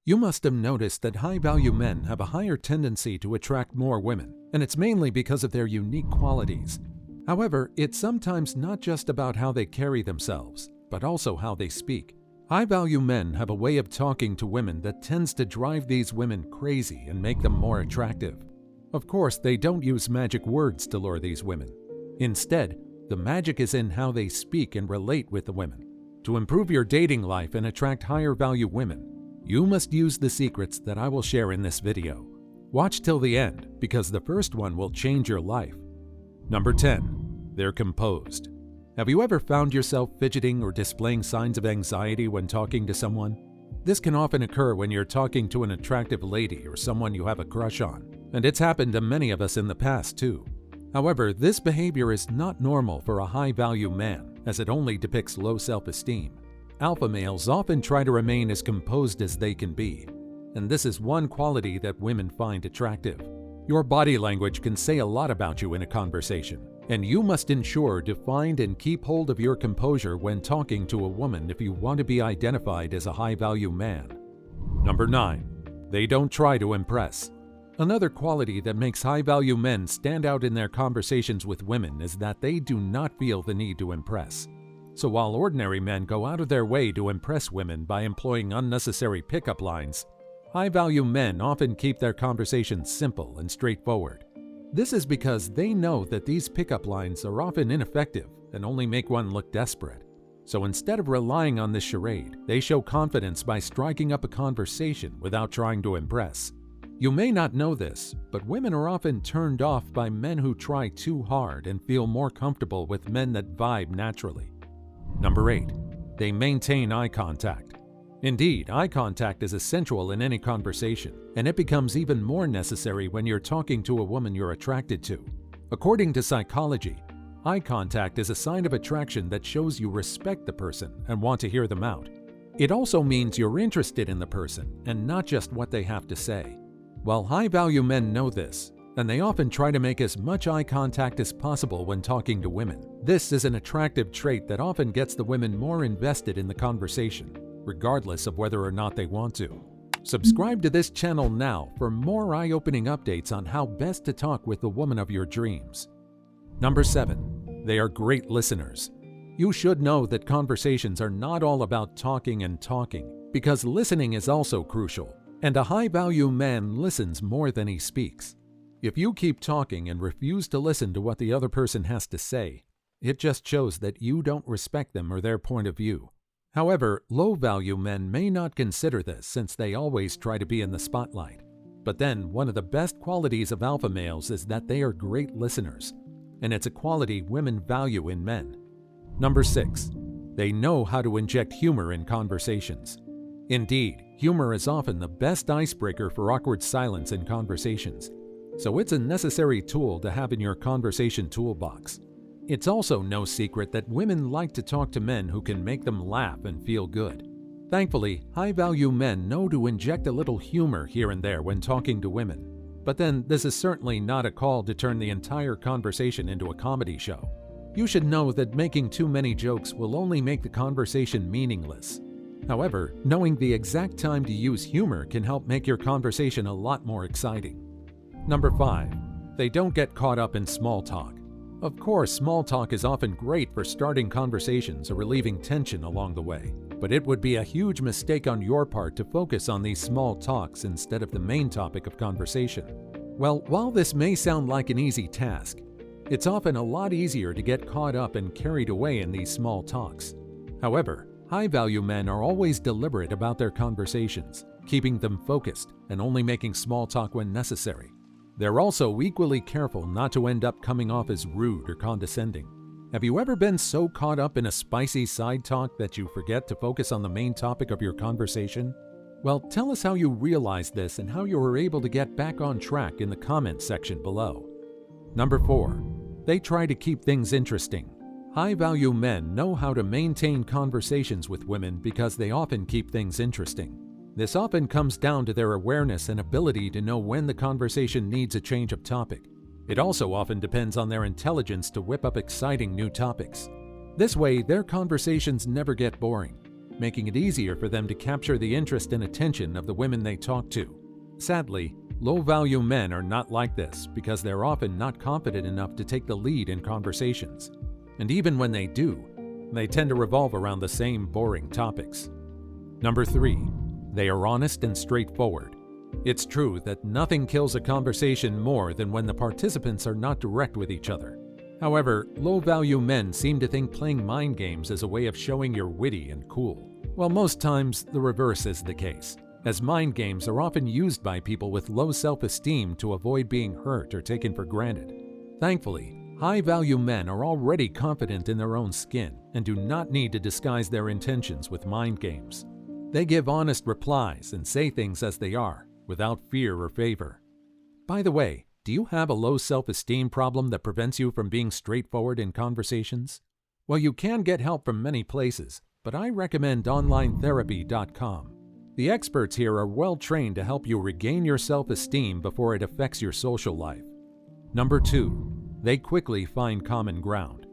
You must have noticed that high-value men have a higher tendency to attract more women, and it's mainly because of their unique qualities. However, it's sometimes not just about how they carry themselves, but also how they speak. High-value men have a way of talking to women that tends to drive these women crazy and make them more attractive. Of course, they don't use magic words to lure these women. Instead, the magic is in how they speak and relate with the women. To improve your dating life and attract higher-value women, you must use the secrets that I will share in this video. Watch till the end, because the first one will change your life. Number 10. They're composed. Have you ever found yourself fidgeting or displaying signs of anxiety when talking to someone? This can often occur when you're talking to an attractive lady or someone you have a crush on, and it's happened to many of us in the past too. However, this behavior is not normal for a high-value man, as it only depicts low self-esteem. Alpha males often try to remain as composed as they can be, and this is one quality that women find attractive. Your body language can say a lot about you in a conversation, and you must ensure to find and keep hold of your composure when talking to a woman if you want to be identified as a high-value man. Number 9. They don't try to impress. Another quality that makes high-value men stand out in their conversations with women is that they do not feel the need to impress. So while ordinary men go out of their way to impress women by employing unnecessary pickup lines, high-value men often keep their conversations simple and straightforward. This is because they know that these pickup lines are often ineffective and only make one look desperate. So instead of relying on this charade, they show confidence by striking up a conversation without trying to impress. You may not know this, but women are often turned off by men who try too hard and feel more comfortable with men that vibe naturally. Number 8. They maintain eye contact. Indeed, eye contact is essential in any conversation, and it becomes even more necessary when you're talking to a woman you're attracted to. According to psychology, eye contact is a sign of attraction that shows you respect the person and want to hear them out. It also means you're interested in the person and not just what they have to say. While high-value men know this, and they often try to make as much eye contact as possible when talking to women. This is an attractive trait that often gets the women more invested in the conversation, regardless of whether or not they want to. Subscribe to this channel now for more eye-opening updates on how best to talk with the woman of your dreams. Number 7. They are great listeners. You should know that conversations are not all about talking and talking, because listening is also crucial, and a high-value man listens more than he speaks. If you keep talking and refuse to listen to what the other person has to say, it just shows that you don't respect them or their point of view. However, low-value men may not consider this since they always try to be in the spotlight. But then, one of the best qualities of alpha males is that they are great listeners, and it's a quality women value in men. Number 6. They know how to inject humor in conversations. Indeed, humor is often the best icebreaker for awkward silence in conversations. So it's a necessary tool to have in your conversation toolbox. It's also no secret that women like to talk to men who can make them laugh and feel good. Thankfully, high-value men know to inject a little humor here and there when talking to women. But then, this is certainly not a call to turn the entire conversation into a comedy show. You should know that making too many jokes will only make the conversation meaningless. However, knowing the exact time to use humor can help make your conversation a lot more exciting. Number 5. They don't get caught up in small talk. Of course, small talk is often great for starting conversations or relieving tension along the way, but it would be a huge mistake on your part to focus on these small talks instead of the main topic of conversation. Well, while this may sound like an easy task, it's often a lot easier to get caught up and carried away in these small talks. However, high-value men are always deliberate about their conversations, keeping them focused and only making small talk when necessary. They're also equally careful not to end up coming off as rude or condescending. Have you ever been so caught up in a spicy side talk that you forget to focus on the main topic of your conversation? Well, tell us how you realized this and how you were able to get back on track in the comments section below. Number 4. They try to keep things interesting. High-value men know how to maintain conversations with women because they often keep things interesting. This often comes down to their awareness and ability to know when the conversation needs a change of topic. It also often depends on their intelligence to whip up exciting new topics. This way, their conversations never get boring. making it easier for them to capture the interest and attention of the women they talk to. Sadly, low-value men are not like this because they're often not confident enough to take the lead in conversations. And even when they do, they tend to revolve around the same boring topics. Number 3. They are honest and straightforward. It's true that nothing kills a conversation more than when the participants are not direct with each other. However, low-value men seem to think playing mind games is a way of showing you're witty and cool, while most times the reverse is the case, as mind games are often used by people with low self-esteem to avoid being hurt or taken for granted. Thankfully, high-value men are already confident in their own skin and do not need to disguise their intentions with mind games. They give honest replies and say things as they are, without fear or favor. By the way, do you have a low self-esteem problem that prevents you from being straightforward in conversations? Well, you can get help from many places, but I recommend onlinetherapy.com. The experts here are well trained to help you regain your self-esteem before it affects your social life. Number 2. They quickly find common ground.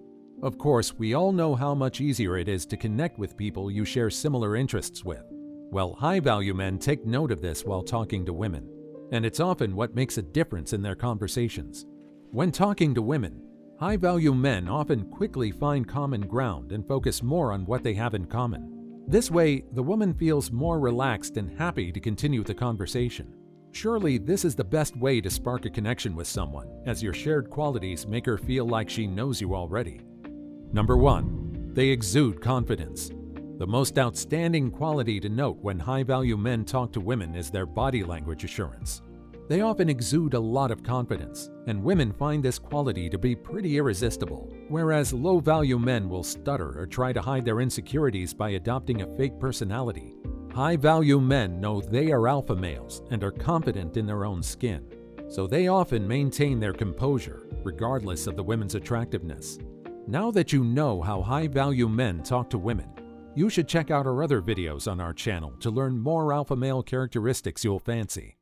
Of course, we all know how much easier it is to connect with people you share similar interests with. Well, high-value men take note of this while talking to women, and it's often what makes a difference in their conversations. When talking to women, high-value men often quickly find common ground and focus more on what they have in common. This way, the woman feels more relaxed and happy to continue the conversation. Surely, this is the best way to spark a connection with someone, as your shared qualities make her feel like she knows you already. Number 1. They exude confidence. The most outstanding quality to note when high-value men talk to women is their body language assurance. They often exude a lot of confidence, and women find this quality to be pretty irresistible, whereas low-value men will stutter or try to hide their insecurities by adopting a fake personality. High-value men know they are alpha males and are confident in their own skin, so they often maintain their composure, regardless of the women's attractiveness. Now that you know how high-value men talk to women, you should check out our other videos on our channel to learn more alpha male characteristics you'll fancy.